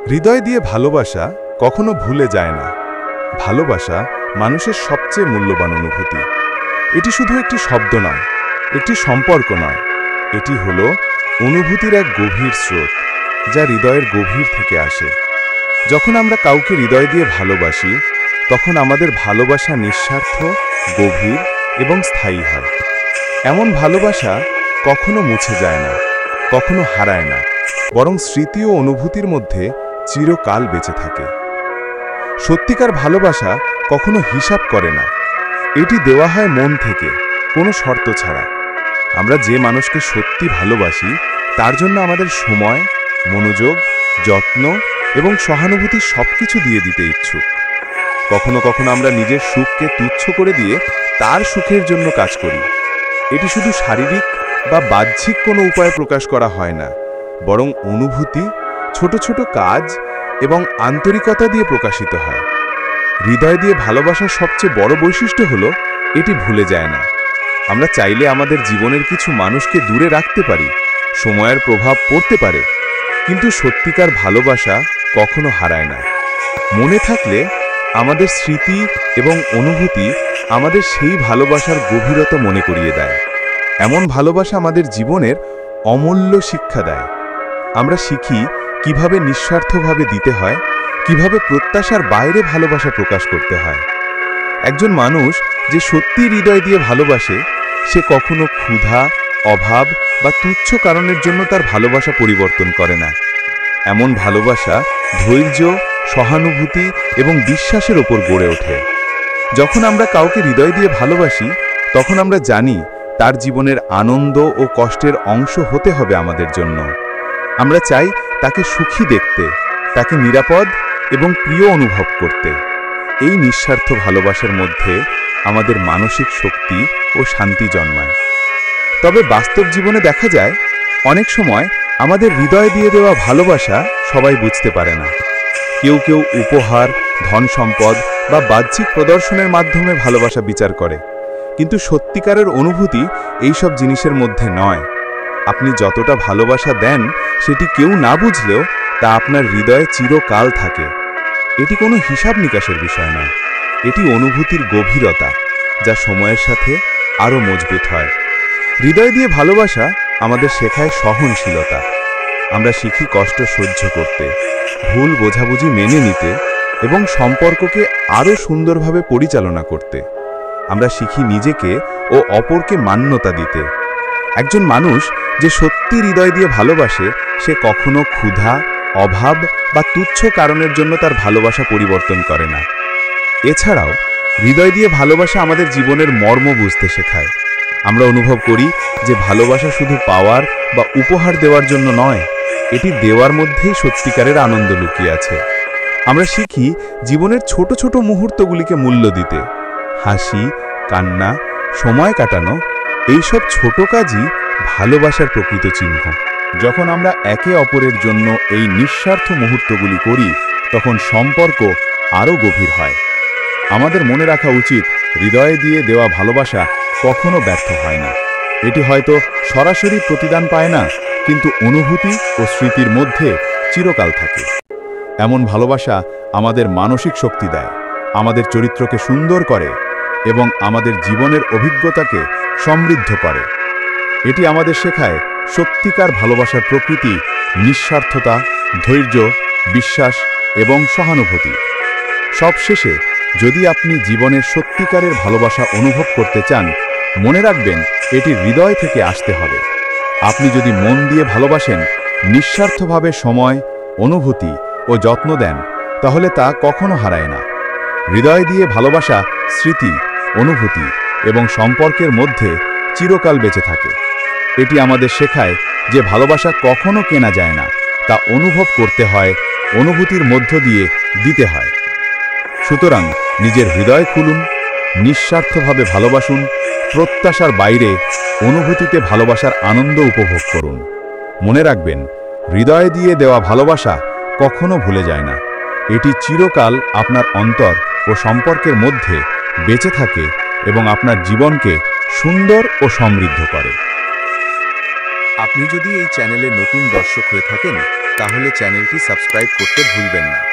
হৃদয় দিয়ে ভালোবাসা কখনো ভুলে যায় না। ভালোবাসা মানুষের সবচেয়ে মূল্যবান অনুভূতি। এটি শুধু একটি শব্দ নয়, একটি সম্পর্ক নয়, এটি হলো অনুভূতির এক গভীর স্রোত, যা হৃদয়ের গভীর থেকে আসে। যখন আমরা কাউকে হৃদয় দিয়ে ভালোবাসি, তখন আমাদের ভালোবাসা নিঃস্বার্থ, গভীর এবং স্থায়ী হয়। এমন ভালোবাসা কখনো মুছে যায় না, কখনো হারায় না, বরং স্মৃতি ও অনুভূতির মধ্যে চিরকাল বেঁচে থাকে। সত্যিকার ভালোবাসা কখনো হিসাব করে না, এটি দেওয়া হয় মন থেকে, কোনো শর্ত ছাড়া। আমরা যে মানুষকে সত্যি ভালোবাসি, তার জন্য আমাদের সময়, মনোযোগ, যত্ন এবং সহানুভূতি সবকিছু দিয়ে দিতে ইচ্ছুক। কখনো কখনো আমরা নিজের সুখকে তুচ্ছ করে দিয়ে তার সুখের জন্য কাজ করি। এটি শুধু শারীরিক বা বাহ্যিক কোনো উপায়ে প্রকাশ করা হয় না, বরং অনুভূতি, ছোট ছোট কাজ এবং আন্তরিকতা দিয়ে প্রকাশিত হয়। হৃদয় দিয়ে ভালোবাসার সবচেয়ে বড় বৈশিষ্ট্য হলো এটি ভুলে যায় না। আমরা চাইলে আমাদের জীবনের কিছু মানুষকে দূরে রাখতে পারি, সময়ের প্রভাব পড়তে পারে, কিন্তু সত্যিকার ভালোবাসা কখনো হারায় না। মনে থাকলে আমাদের স্মৃতি এবং অনুভূতি আমাদের সেই ভালোবাসার গভীরতা মনে করিয়ে দেয়। এমন ভালোবাসা আমাদের জীবনের অমূল্য শিক্ষা দেয়। আমরা শিখি কিভাবে নিঃস্বার্থভাবে দিতে হয়, কিভাবে প্রত্যাশার বাইরে ভালোবাসা প্রকাশ করতে হয়। একজন মানুষ যে সত্যি হৃদয় দিয়ে ভালোবাসে, সে কখনো ক্ষুধা, অভাব বা তুচ্ছ কারণের জন্য তার ভালোবাসা পরিবর্তন করে না। এমন ভালোবাসা ধৈর্য, সহানুভূতি এবং বিশ্বাসের ওপর গড়ে ওঠে। যখন আমরা কাউকে হৃদয় দিয়ে ভালোবাসি, তখন আমরা জানি তার জীবনের আনন্দ ও কষ্টের অংশ হতে হবে আমাদের জন্য। আমরা চাই তাকে সুখী দেখতে, তাকে নিরাপদ এবং প্রিয় অনুভব করতে। এই নিঃস্বার্থ ভালোবাসার মধ্যে আমাদের মানসিক শক্তি ও শান্তি জন্মায়। তবে বাস্তব জীবনে দেখা যায়, অনেক সময় আমাদের হৃদয় দিয়ে দেওয়া ভালোবাসা সবাই বুঝতে পারে না। কেউ কেউ উপহার, ধন সম্পদ বা বাহ্যিক প্রদর্শনের মাধ্যমে ভালোবাসা বিচার করে, কিন্তু সত্যিকারের অনুভূতি এইসব জিনিসের মধ্যে নয়। আপনি যতটা ভালোবাসা দেন, সেটি কেউ না বুঝলেও তা আপনার হৃদয়ে চিরকাল থাকে। এটি কোনো হিসাব নিকাশের বিষয় নয়, এটি অনুভূতির গভীরতা, যা সময়ের সাথে আরও মজবুত হয়। হৃদয় দিয়ে ভালোবাসা আমাদের শেখায় সহনশীলতা। আমরা শিখি কষ্ট সহ্য করতে, ভুল বোঝাবুঝি মেনে নিতে এবং সম্পর্ককে আরও সুন্দরভাবে পরিচালনা করতে। আমরা শিখি নিজেকে ও অপরকে মান্যতা দিতে। একজন মানুষ যে সত্যি হৃদয় দিয়ে ভালোবাসে, সে কখনো ক্ষুধা, অভাব বা তুচ্ছ কারণের জন্য তার ভালোবাসা পরিবর্তন করে না। এছাড়াও হৃদয় দিয়ে ভালোবাসা আমাদের জীবনের মর্ম বুঝতে শেখায়। আমরা অনুভব করি যে ভালোবাসা শুধু পাওয়ার বা উপহার দেওয়ার জন্য নয়, এটি দেওয়ার মধ্যেই সত্যিকারের আনন্দ লুকিয়ে আছে। আমরা শিখি জীবনের ছোট ছোট মুহূর্তগুলিকে মূল্য দিতে। হাসি, কান্না, সময় কাটানো, এইসব ছোট কাজই ভালোবাসার প্রকৃত চিহ্ন। যখন আমরা একে অপরের জন্য এই নিঃস্বার্থ মুহূর্তগুলি করি, তখন সম্পর্ক আরও গভীর হয়। আমাদের মনে রাখা উচিত, হৃদয়ে দিয়ে দেওয়া ভালোবাসা কখনো ব্যর্থ হয় না। এটি হয়তো সরাসরি প্রতিদান পায় না, কিন্তু অনুভূতি ও স্মৃতির মধ্যে চিরকাল থাকে। এমন ভালোবাসা আমাদের মানসিক শক্তি দেয়, আমাদের চরিত্রকে সুন্দর করে এবং আমাদের জীবনের অভিজ্ঞতাকে সমৃদ্ধ করে। এটি আমাদের শেখায় সত্যিকার ভালোবাসার প্রকৃতি, নিঃস্বার্থতা, ধৈর্য, বিশ্বাস এবং সহানুভূতি। সবশেষে, যদি আপনি জীবনের সত্যিকারের ভালোবাসা অনুভব করতে চান, মনে রাখবেন এটি হৃদয় থেকে আসতে হবে। আপনি যদি মন দিয়ে ভালোবাসেন, নিঃস্বার্থভাবে সময়, অনুভূতি ও যত্ন দেন, তাহলে তা কখনো হারায় না। হৃদয় দিয়ে ভালোবাসা স্মৃতি, অনুভূতি এবং সম্পর্কের মধ্যে চিরকাল বেঁচে থাকে। এটি আমাদের শেখায় যে ভালোবাসা কখনো কেনা যায় না, তা অনুভব করতে হয়, অনুভূতির মধ্য দিয়ে দিতে হয়। সুতরাং নিজের হৃদয় খুলুন, নিঃস্বার্থভাবে ভালোবাসুন, প্রত্যাশার বাইরে অনুভূতিতে ভালোবাসার আনন্দ উপভোগ করুন। মনে রাখবেন, হৃদয় দিয়ে দেওয়া ভালোবাসা কখনো ভুলে যায় না। এটি চিরকাল আপনার অন্তর ও সম্পর্কের মধ্যে বেঁচে থাকে এবং আপনার জীবনকে সুন্দর ও সমৃদ্ধ করে। আপনি যদি এই চ্যানেলে নতুন দর্শক হয়ে থাকেন, তাহলে চ্যানেলটি সাবস্ক্রাইব করতে ভুলবেন না।